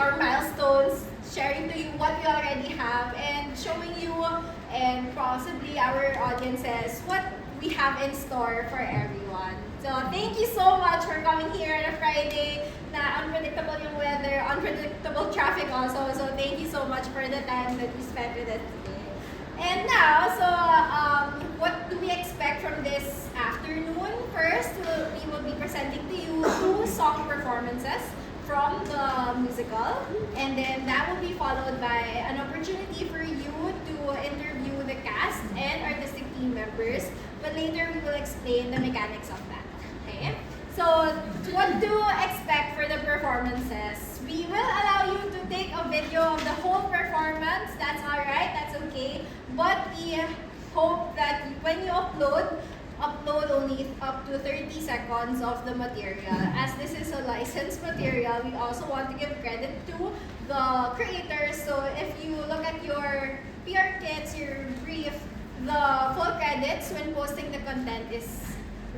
our milestones, sharing to you what we already have, and showing you and possibly our audiences what we have in store for everyone. So thank you so much for coming here on a Friday na unpredictable yung weather, unpredictable traffic also. So thank you so much for the time that you spent with us today. And now, so what do we expect from this afternoon? First, we will be presenting to you 2 song performances from the musical, and then that will be followed by an opportunity for you to interview the cast and artistic team members, but later we will explain the mechanics of that. Okay? So, what to expect for the performances? We will allow you to take a video of the whole performance. That's alright, that's okay. But we hope that when you upload only up to 30 seconds of the material. As this is a licensed material, we also want to give credit to the creators. So if you look at your PR kits, your brief, the full credits when posting the content is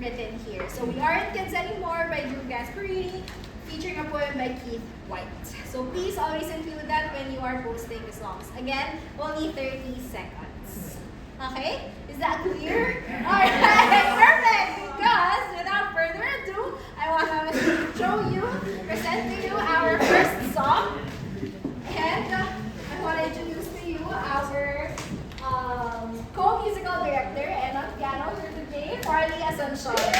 written here. So We Aren't Kids Anymore by Drew Gasparini, featuring a poem by Keith White. So please always include that when you are posting the songs. Again, only 30 seconds. Okay? Is that clear? Alright, perfect! Because without further ado, I want to show you, present to you our first song. And I want to introduce to you our co-musical director and on piano for today, Farley Asuncion. And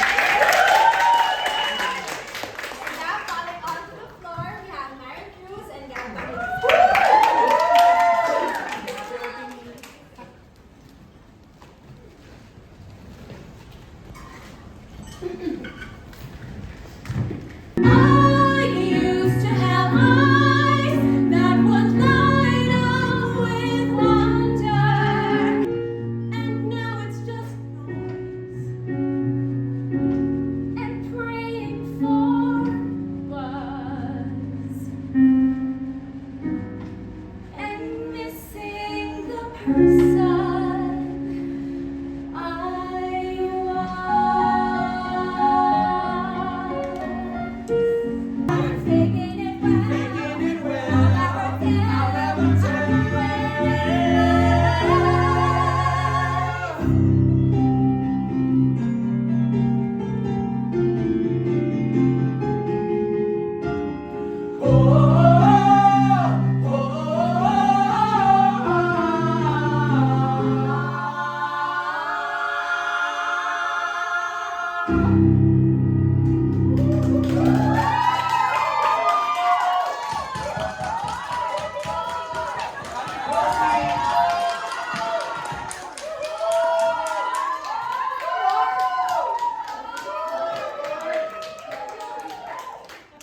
now, falling onto the floor, we have Myron Cruz and Gabby. I used to have eyes that would light up with wonder, and now it's just noise and praying for buzz and missing the person I was. Faking it well, I'll never tell you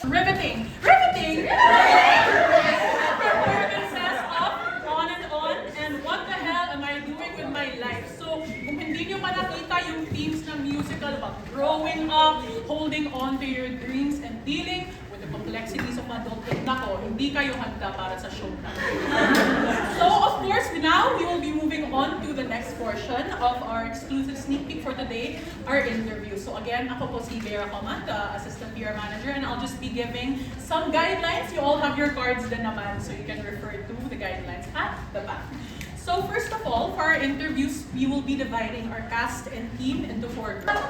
Riveting! Riveting! Performances of On and On and What the Hell Am I Doing With My Life? So, kung hindi nyo pa nakita yung themes ng musical about growing up, holding on to your dreams, and dealing with the complexities of adulthood, nako, hindi kayo handa para sa show na. So, of course, now we will be moving on to the next portion of our exclusive sneak peek for today, our interview. So again, ako po si Vera Coman, the Assistant PR Manager, and I'll just be giving some guidelines. You all have your cards din naman, so you can refer to the guidelines at the back. So first of all, for our interviews, we will be dividing our cast and team into 4 groups.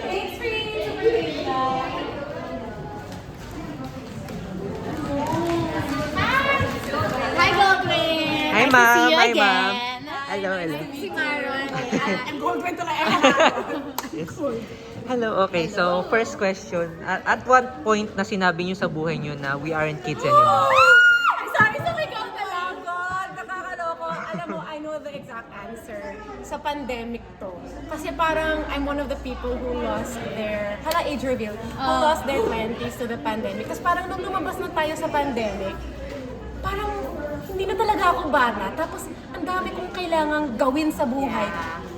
Thanks for your invitation. Hi, Goldwyn! Hi, Nice to ma'am. see you Hi, again. ma'am. Hello, hello. Si Maron. I'm Goldwyn to like Yes. Hello, okay. So, first question. At what point na sinabi niyo sa buhay niyo na we aren't kids anymore? I'm sorry, so ikaw na lang, God. Nakakaloko. Alam mo, I know the exact answer. Sa pandemic to. Kasi parang I'm one of the people who lost their, hala age reveal, who lost their 20s to the pandemic. Tapos parang nung lumabas na tayo sa pandemic, parang hindi na talaga ako bata. Tapos ang dami kong kailangang gawin sa buhay.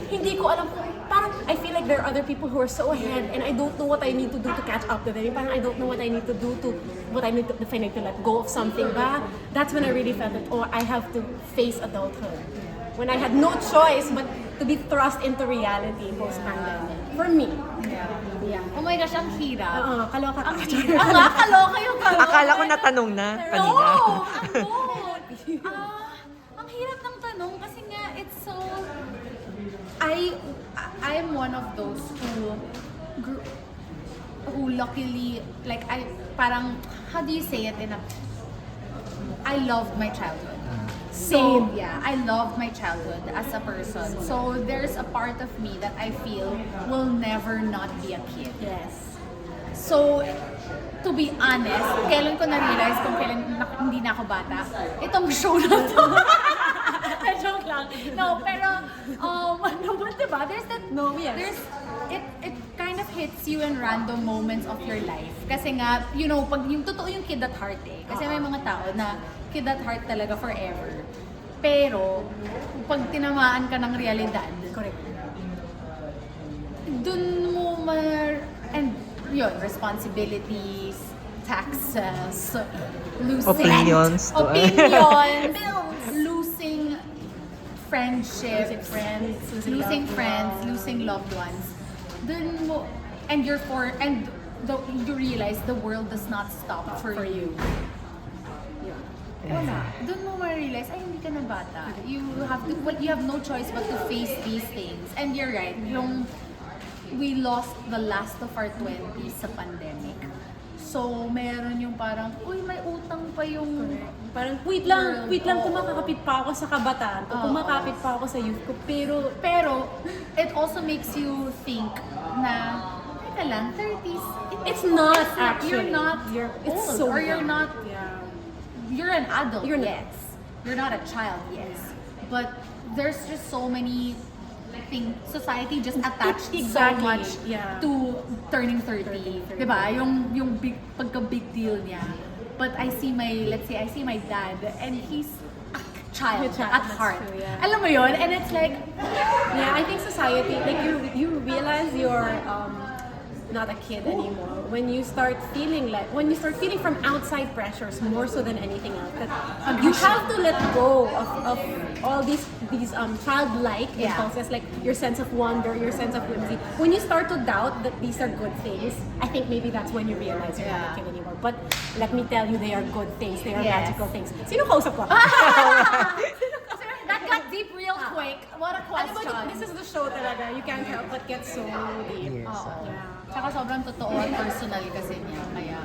Hindi ko alam kung, parang I feel like there are other people who are so ahead and I don't know what I need to do to catch up to them. Parang I don't know what I need to do to, what I need to, if I need to let go of something ba. That's when I really felt that, oh, I have to face adulthood. When I had no choice but to be thrust into reality post-pandemic. For me. Yeah. Oh my gosh, ang hirap. Kaloka ka. Ang nga, kaloka yung kaloka. Akala ko natanong na kanina. Ang hirap ng tanong kasi nga it's so I'm one of those who luckily like parang how do you say it in a I loved my childhood. So, yeah, I loved my childhood as a person. So, there's a part of me that I feel will never not be a kid. Yes. So, to be honest, kailan ko na-realize kung kailan hindi na ako bata? Itong show na to. Joke lang. No, pero, ano ba, diba? There's that, No, yes. there's, it kind of hits you in random moments of your life. Kasi nga, you know, pag yung totoo yung kid at heart eh. Kasi may mga tao na kid at heart talaga forever. Pero, pag tinamaan ka ng realidad, Correct. dun mo and yun, responsibilities, taxes, losing Opinions. opinions, losing friendships, Losing friends, losing loved ones. Dun mo, and you realize the world does not stop for you. Wala. Doon mo ma-realize, ay, hindi ka na bata. You have no choice but to face these things. And you're right, we lost the last of our 20s sa pandemic. So, meron yung parang, uy, may utang pa yung... Parang, wait lang, kumakapit pa ako sa kabataan ko, kumakapit pa ako sa youth ko, Pero, it also makes you think na, teka lang, 30s, it's not actually. It's old, so or you're young. not, Yeah. you're an adult, You're not. yes. You're not a child, yes. But there's just so many things, society just attached so Exactly, much yeah. to turning 30. Diba? Yung pagka-big deal niya. But let's say I see my dad and he's a child Child, at that's heart. true, yeah. Alam mo yun? And it's like, Yeah, I think society, like you realize you're not a kid anymore when you start feeling from outside pressures more so than anything else. That you have to let go of all these childlike Yeah. impulses, like your sense of wonder, your sense of whimsy. When you start to doubt that these are good things, I think maybe that's when you realize you're not a Yeah. kid anymore. But let me tell you, they are good things. They are Yes. magical things. Sino kausap ko? that got deep real quick. What a Alam mo, question. this is the show talaga. You can't help but get so deep. Yes. Yeah. Tsaka sobrang totoo at personal kasi niya. Kaya,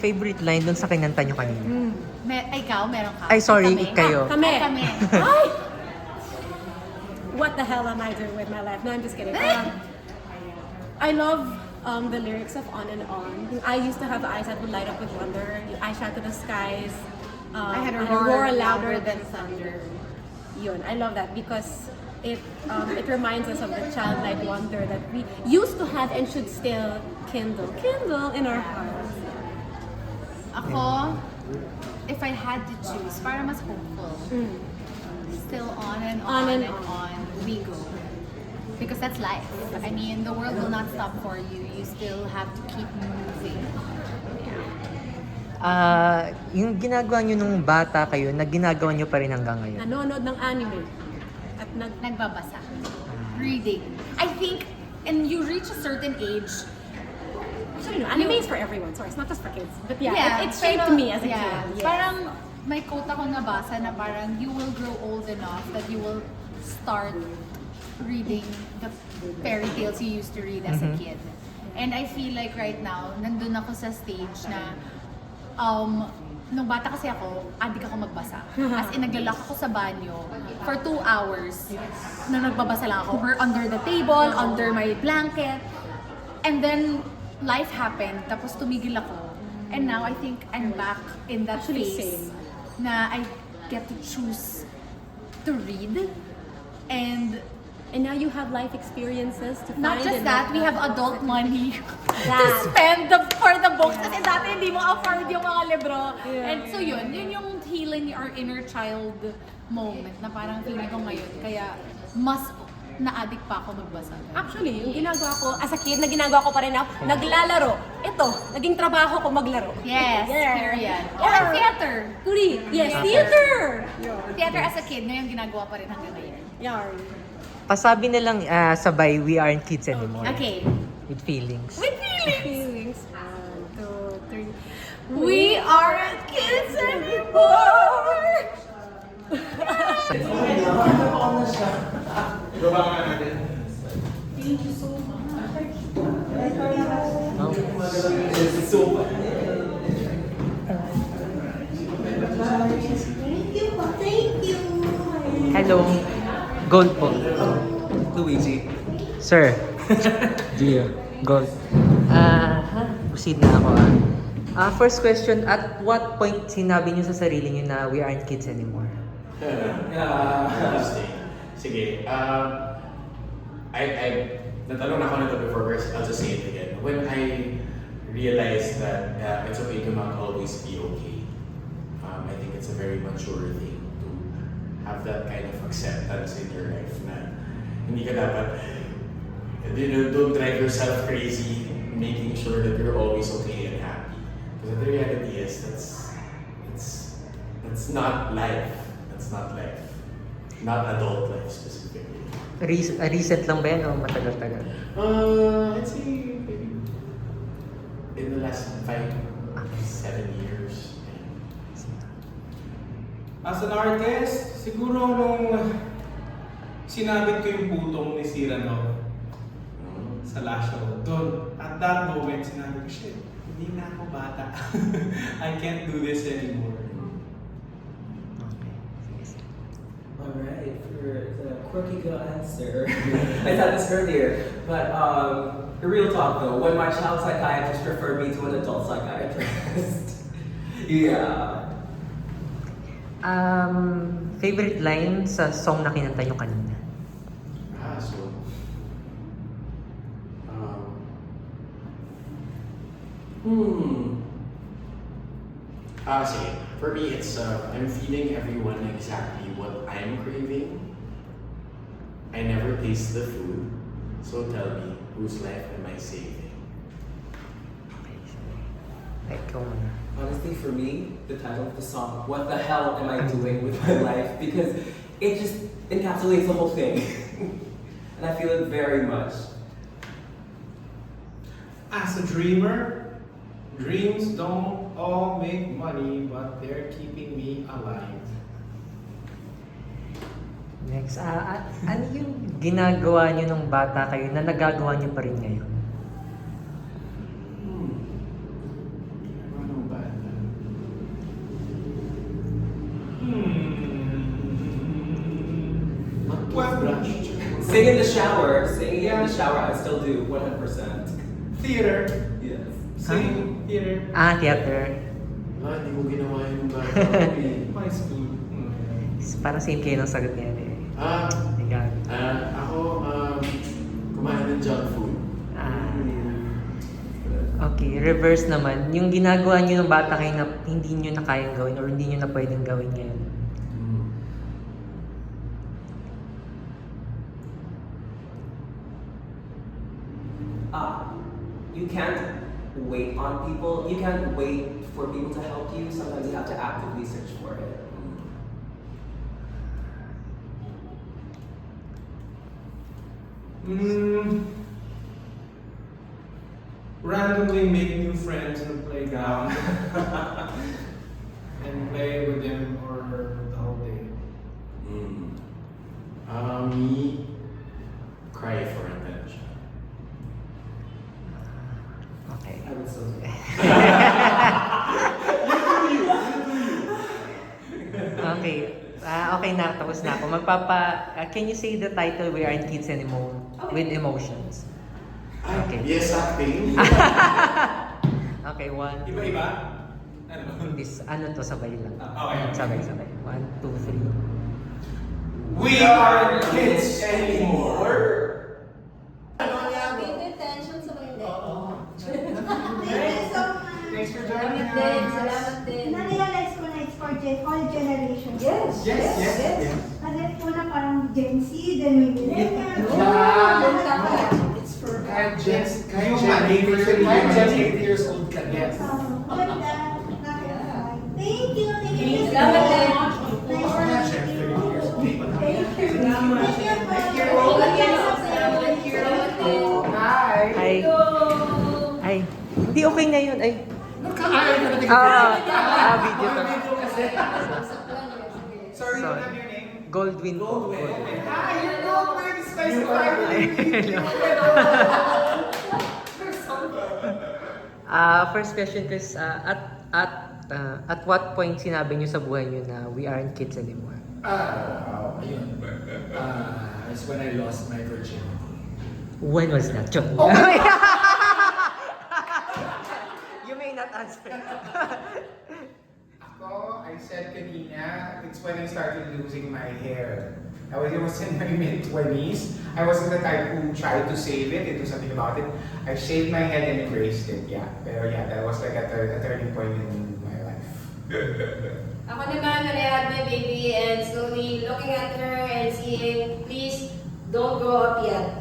Favorite line dun sa kinanta nyo kanina? ikaw, meron ka? Ay, sorry, Kami? kayo. Kami. Ay, kami. Ay! What the hell am I doing with my life? No, I'm just kidding. I love the lyrics of On and On. I used to have eyes that would light up with wonder. I shout to the skies. I had a and roar louder louder than than thunder. Yun, I love that because it reminds us of the childlike wonder that we used to have and should still kindle in our hearts. Ako, if I had to choose, para mas hopeful. Still on and On on and and on we go. Because that's life. I mean, the world will not stop for you. You still have to keep moving. Yung ginagawa nyo nung bata kayo, na ginagawa nyo pa rin hanggang ngayon? Nanonood ng anime. At Nagbabasa. Reading. I think, and you reach a certain age, Actually, no, anime is for everyone. Sorry, it's not just for kids. But yeah, it shaped pero- me as a yeah, kid. Yes. Parang may quote ako nabasa na parang you will grow old enough that you will start reading the fairy tales you used to read as a kid. And I feel like right now, nandun ako sa stage na nung bata kasi ako, adik ako magbasa. As in, naglalak ako sa banyo for 2 hours na nagbabasa lang ako. Or under the table, under my blanket. And then, life happened. Tapos tumigil ako. And now, I think I'm back in that Actually, phase same. na I get to choose to read. And And now you have life experiences to not find. just and that, we have adult money to That. spend for the books. Kasi dati hindi mo afford yung mga libro. And so yun yung healing our inner child moment na parang feeling ko ngayon. Kaya mas na-addict pa ako magbasa. Actually, yung ginagawa ko as a kid, na ginagawa ko pa rin now, naglalaro. Ito, naging trabaho ko maglaro. Yes, Yeah. period. Or theater. Kuri, yes, theater! Theater as a kid, ngayon ginagawa pa rin hanggang ngayon. Yarn. Pasabi na lang sabay, we aren't kids anymore. Okay. With feelings. With feelings! Feelings. Hello. Gold po. Luigi. Sir. Gio. Gold. Proceed na ako first question, at what point sinabi niyo sa sarili niyo na we aren't kids anymore? Interesting. Sige. I natanong na ako nito before, but I'll just say it again. When I realized that it's okay to not always be okay, I think it's a very mature thing to have that kind of acceptance in your life na hindi ka dapat, don't drive yourself crazy making sure that you're always okay and happy. Because the reality is that's not life. That's not life. Not adult life specifically. Recent lang ba yan o matagal-tagal? I'd say maybe in the last 5-7 years. As an artist, siguro nung sinabit ko yung putong ni Cyrano sa last show, doon, at that moment, sinabi ko, shit, hindi na ako bata. I can't do this anymore. Alright, for the quirky girl answer, I said this earlier, but the real talk though, when my child psychiatrist referred me to an adult psychiatrist, yeah. Favorite line sa song na kinanta nyo kanina? Sige. For me, it's I'm feeding everyone exactly what I'm craving. I never taste the food, so tell me, whose life am I saving? Ikaw muna. Honestly, for me, the title of the song, What the Hell Am I Doing With My Life? Because it just encapsulates the whole thing. And I feel it very much. As a dreamer, dreams don't all make money, but they're keeping me alive. Next, ano yung ginagawa nyo nung bata kayo na nagagawa nyo pa rin ngayon? Anong banda? Well, Sing in the shower. Singing in the shower, I still do 100%. theater, Yes. singing, theater, Theater. Hindi mo ginawa yung banda. my school. Parang same kayo ng sagot niya eh. Ikaw. Ako, kumain ng junk food. Okay, reverse naman. Yung ginagawa nyo ng bata kayo na hindi nyo na kayang gawin or hindi nyo na pwedeng gawin ngayon. You can't wait on people. You can't wait for people to help you. Sometimes you have to actively search for it. Randomly make new friends in the playground and play with them or the whole day. Me, cry for attention. Okay. I would so Okay. Okay na, tapos na ako. Can you say the title, We Aren't Kids Anymore, with emotions? Okay. Yes, acting. Okay, one. Iba-iba? Ano? Ano to, sabay lang. Okay. Sabay. 1, 2, 3. We aren't kids anymore. Big tension sa mga Thank you so much. Thanks for joining Salamat din, us. salamat din. Na-realize ko na it's for all generations. Yes. Kasi po na parang Gen Z, then may millennials. It's for kahit Gen 8 years old ka. Yes. Ganda. Thank you. Thank you. Salamat din. Nice to meet you. Thank you. Thank you. Ay. Ay. Hindi okay na yun. Ay. Nagkaayon na natin. Video to. Sorry, So, don't have your name? Goldwyn po. Goldwyn. Hi, you're Goldwyn! It's nice to meet you. First question is, at what point sinabi niyo sa buhay niyo na we aren't kids anymore? Ayun. It's when I lost my virginity. When was that? Chon. You may not answer. Ako, I said kanina, it's when I started losing my hair. I was in my mid-20s. I wasn't the type who tried to save it and do something about it. I shaved my head and embraced it, yeah. Pero yeah, that was like a turning point in my life. Ako naman, when I had my baby and slowly looking at her and seeing, please, don't grow up yet.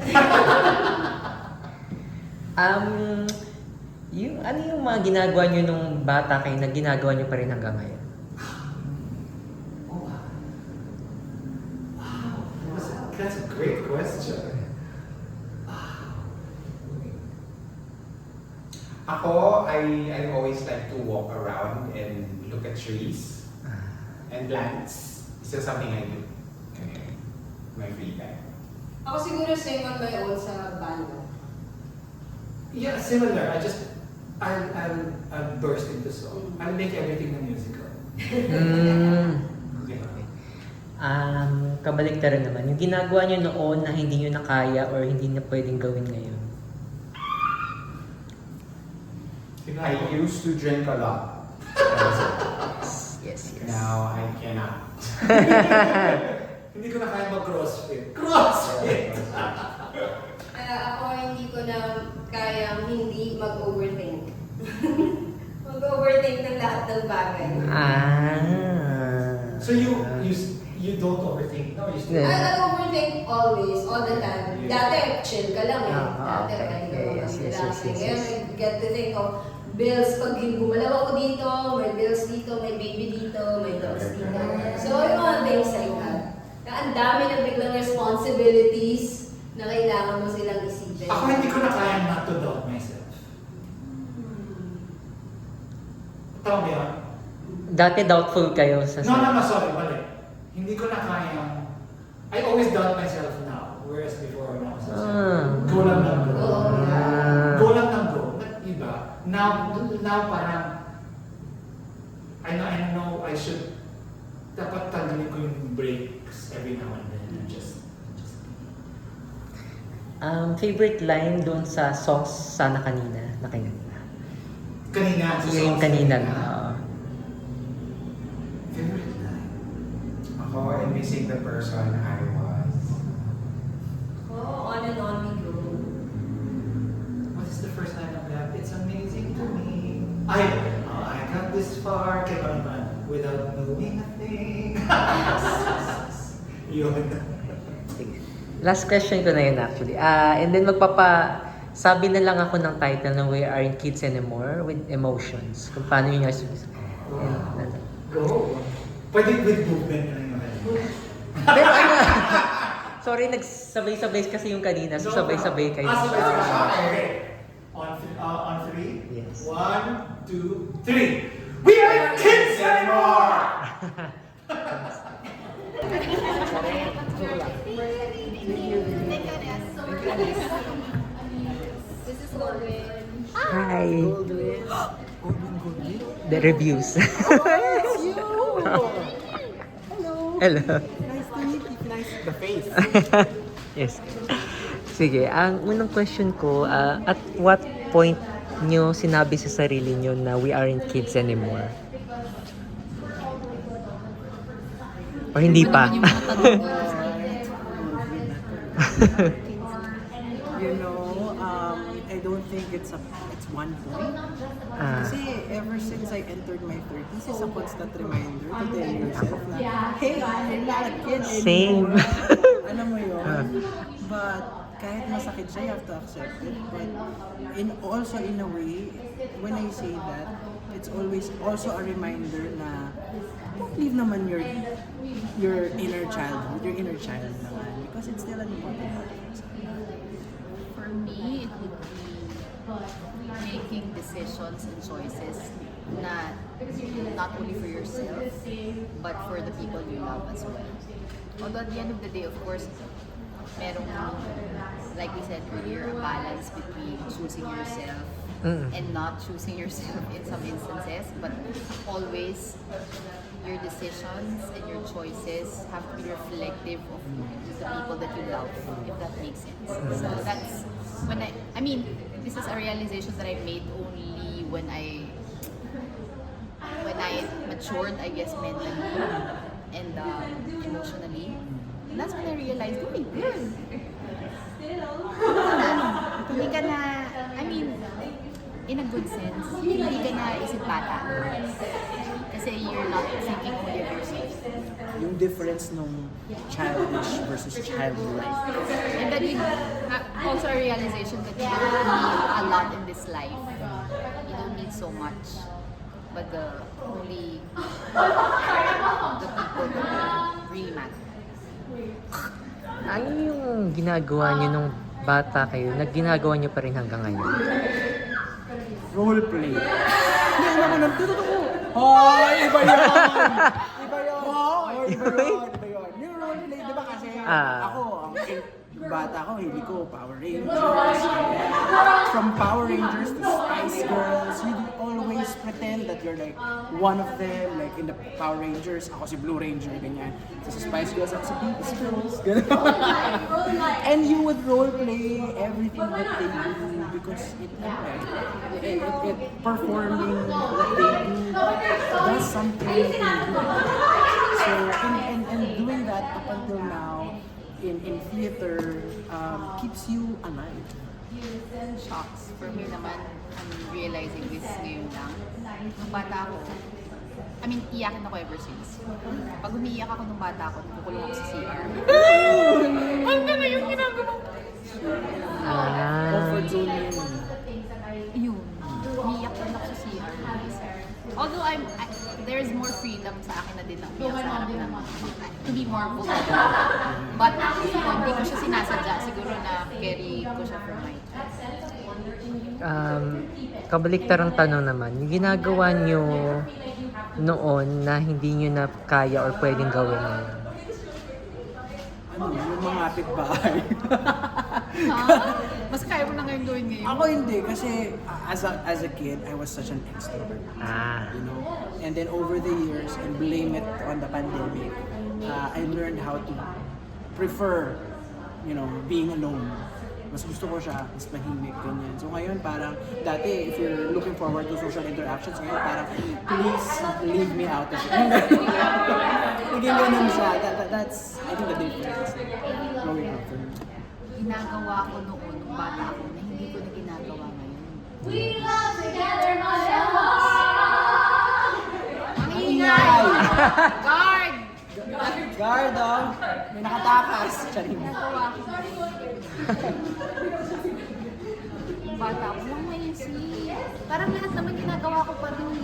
Ano yung mga ginagawa niyo nung bata kayo na ginagawa niyo pa rin hanggang ngayon? Oh, wow. That's a great question. Ako, I always like to walk around and look at trees and plants. It's just something I do. Okay. My free time. Ako siguro same on my own sa banda. Yeah, similar. I'll burst into song. I'll make everything a musical. Kabaliktaran naman. Yung ginagawa niyo noon na hindi niyo na kaya or hindi na pwedeng gawin ngayon. I used to drink a lot. Yes. Now I cannot. Hindi ko na kaya mag-crossfit. Crossfit! Ako hindi ko na kayang hindi mag-overthink. Mag-overthink ng lahat ng bagay. So you don't overthink? No, you still... I overthink always, all the time. Dati, chill ka lang eh. Dati, okay. Yes. Ngayon, I get to think of bills. Pag gumalaw ako dito, may bills dito, may baby dito, may bills dito. So, yung mga things like that. Na ang dami na biglang responsibilities na kailangan mo silang isipin. Ako hindi ko na kaya not to doubt myself. Tama ba yun? Dati doubtful kayo sa No, sorry, mali. Hindi ko na kaya. I always doubt myself now. Whereas before, when I was go lang ng go. Go lang ng go. Iba. Now parang, I know I should, dapat tanggalin ko yung breaks every now and then. And just favorite line doon sa songs Sana Kanina na kanina? kanina. Yung kanina na. Favorite line? Ako, I'm missing the person I was. Oh, on and on we go. What is the first line of that? It's amazing to me. I got this far, kaya naman, without knowing a thing. Yun. Last question ko na yun actually. And then sabi na lang ako ng title na We Aren't Kids Anymore with Emotions. Kung paano yun yung Go. Pwede with movement na yun. Pero sorry, nagsabay-sabay kasi yung kanina. So sabay-sabay kayo. Okay. On three? Yes. 1, 2, 3. We aren't kids anymore! This is Goldwyn. Hi. The reviews. Hello. Nice to meet you. Nice the face. Yes. Sige, ang unang question ko, at what point nyo sinabi sa sarili nyo na we aren't kids anymore? Or hindi pa? I don't think it's one point. Kasi ever since I entered my 30s, it's a constant reminder to tell yourself na, hey, you're not a kid anymore. Same. Alam mo yun? But kahit masakit siya, you have to accept it. But also in a way, when I say that, it's always also a reminder na don't leave naman your inner childhood, your inner child naman. Because it's still an important part. For me, it would be making decisions and choices na not only for yourself, but for the people you love as well. Although at the end of the day, of course, merong, like we said earlier, a balance between choosing yourself and not choosing yourself in some instances, but always your decisions and your choices have to be reflective of the people that you love, if that makes sense. So that's when I mean, this is a realization that I made only when I matured, I guess, mentally and emotionally. And that's when I realized, oh my God, hindi ka na, I mean, in a good sense, hindi ka na isip bata. Kasi you're not thinking only of yourself. Yung difference nung childish versus childlike. And then also a realization that you don't need a lot in this life. You don't need so much. But only the people that really matter. Ano yung ginagawa niyo nung bata kayo na ginagawa niyo pa rin hanggang ngayon? Role play. Hindi naman ng totoo. Hoy, iba yun! Iba yun! Hoy, iba yun! Iba yun! Yung role play, di ba kasi ako, ang bata ko, hindi ko Power Rangers. From Power Rangers to Spice Girls, you always pretend that you're like one of them. Like in the Power Rangers, ako si Blue Ranger, ganyan. So sa Spice Girls, ako si Pink Girls, ganyan. And you would role play everything that they do because it performing what they do does something in you. So and doing that up until now in theater keeps you alive. Shocks. For me naman, I'm realizing this ngayon lang. Nung bata ako, I mean, iyakin ako ever since. Pag umiiyak ako nung bata ako, nakukulong ako sa CR. Hanggang na yung ginagawa ko. Comfort zone yun. Yun. Umiiyak din ako sa CR. Although there's more freedom sa akin na din na umiyak sa harap ng to be more vulnerable. But hindi ko siya sinasadya. Siguro na carry ko siya from my Kabaliktarang tanong naman, yung ginagawa niyo noon na hindi niyo na kaya or pwedeng gawin ngayon? Ano, yung mga kapitbahay. Mas kaya mo na ngayon gawin ngayon. Ako hindi kasi as a kid, I was such an extrovert. You know? And then over the years, and blame it on the pandemic, I learned how to prefer, you know, being alone. Mas gusto ko siya, mas mahimik, ganyan. So ngayon parang, dati if you're looking forward to social interactions, ngayon parang, please leave me out of it. Naging ganun siya. That's, I think, the difference growing up for me. Ginagawa ko noon, nung bata ako, na hindi ko na ginagawa ngayon. We love together, Ang ingay! Guard! Guard, oh! May nakatakas! Charing. Bata ako lang maisip. Parang lahat naman ginagawa ko pa rin.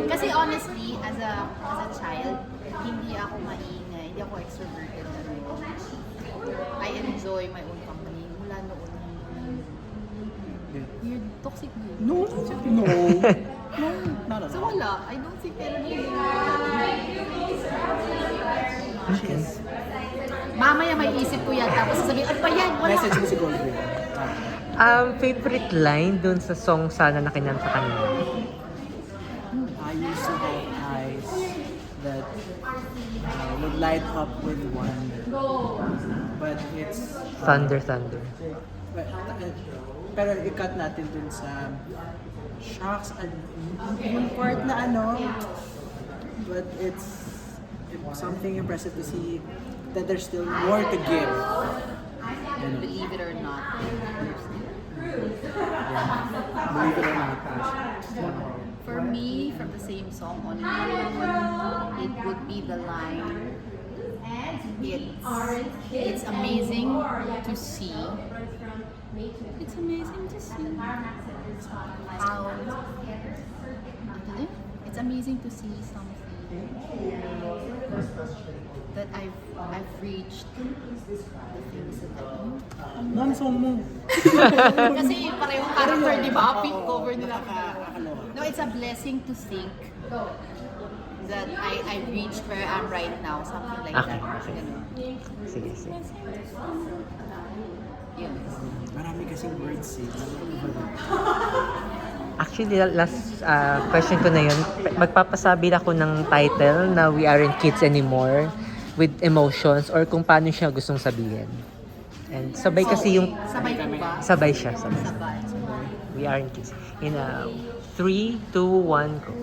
Kasi honestly, as a child, hindi ako maingay, hindi ako extroverted. I enjoy my own company mula noon. You're toxic dude. No. No. No, not at So all. wala, I don't think anything. Mamaya may isip ko yan, tapos sasabihin, ano ba yan? Wala. Message mo si Goldwyn. Favorite line dun sa song Sana na kinanta kanina? I used to have eyes that would light up with wonder. But it's... Thunder, Thunder. Pero i-cut natin dun sa shocks and yung part na ano. But it's something impressive to see that there's still more to give. Believe it or not. Believe it or not. For me, from the same song, only it would be the line. It's amazing to see. It's amazing to see how. It's amazing to see something That I've reached the things that Ma'am, song mo. Kasi parehong character, di ba? Pick cover nila. Nakakaloka. No, it's a blessing to think that I reached where I am right now. Something like Okay, that. okay. Ganun. Sige, sige. Yun. Marami kasing words eh. Actually, last question ko na yun. Magpapasabi ako ng title na We Aren't Kids Anymore with emotions or kung paano siya gustong sabihin. And sabay kasi yung... Sabay ko ba? Sabay siya. Sabay. Sabay. We Aren't Kids. In 3, 2, 1, go.